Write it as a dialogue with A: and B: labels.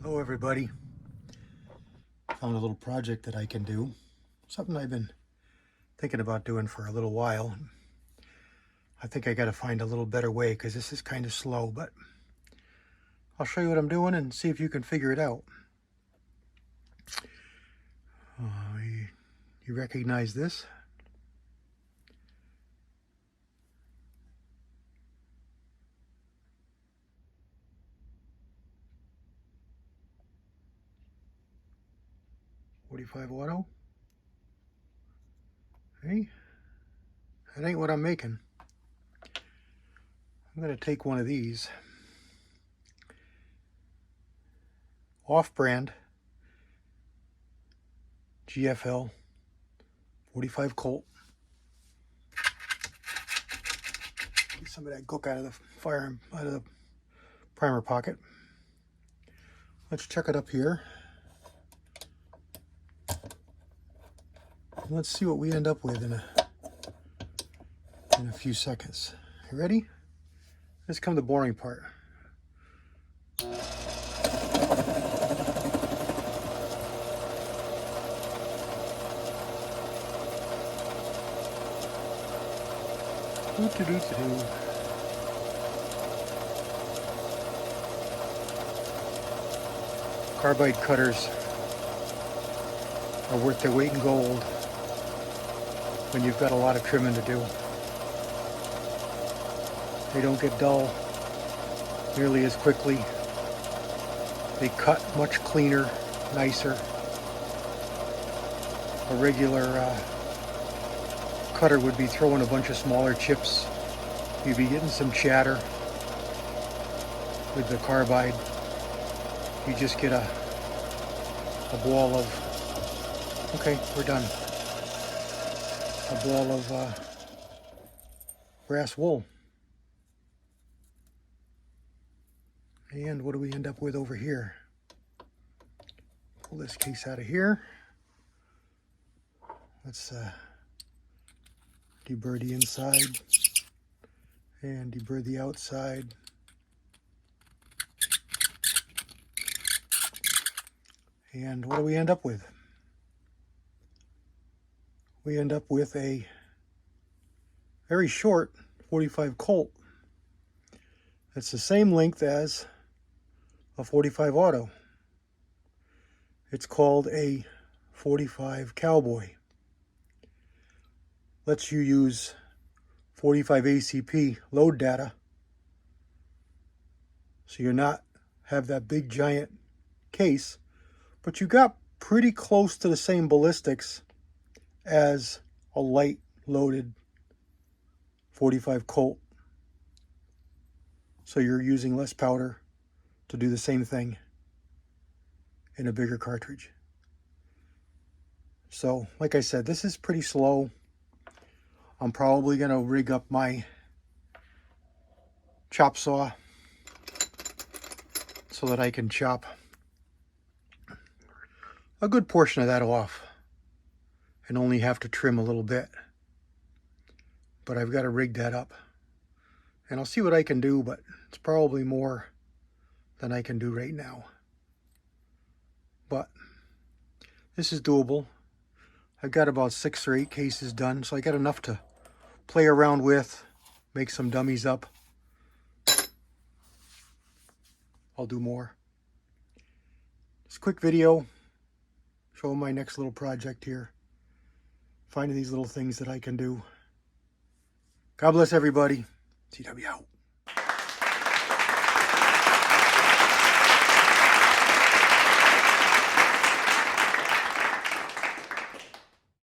A: Hello everybody. Found a little project that I can do. Something I've been thinking about doing for a little while. I think I got to find a little better way because this is kind of slow, but I'll show you what I'm doing and see if you can figure it out. You recognize this? .45 auto. Hey, that ain't what I'm making. I'm going to take one of these. Off-brand GFL 45 Colt. Get some of that gook out of the out of the primer pocket. Let's check it up here. Let's see what we end up with in a few seconds. You ready? Let's come to the boring part. Carbide cutters are worth their weight in gold when you've got a lot of trimming to do. They don't get dull nearly as quickly. They cut much cleaner, nicer. A regular cutter would be throwing a bunch of smaller chips. You'd be getting some chatter. With the carbide, you just get a ball of, okay, we're done. A ball of brass wool. And what do we end up with over here? Pull this case out of here. Let's deburr the inside and deburr the outside. And what do we end up with? We end up with a very short 45 Colt. It's the same length as a 45 auto. It's called a 45 Cowboy. Lets you use 45 ACP load data, so you're not have that big giant case, but you got pretty close to the same ballistics as a light loaded 45 Colt. So you're using less powder to do the same thing in a bigger cartridge. So, like I said, this is pretty slow. I'm probably going to rig up my chop saw so that I can chop a good portion of that off and only have to trim a little bit. But I've got to rig that up. And I'll see what I can do, but it's probably more than I can do right now. But this is doable. I've got about 6 or 8 cases done, so I got enough to play around with, make some dummies up. I'll do more. Just a quick video, showing my next little project here. Finding these little things that I can do. God bless everybody. CW out.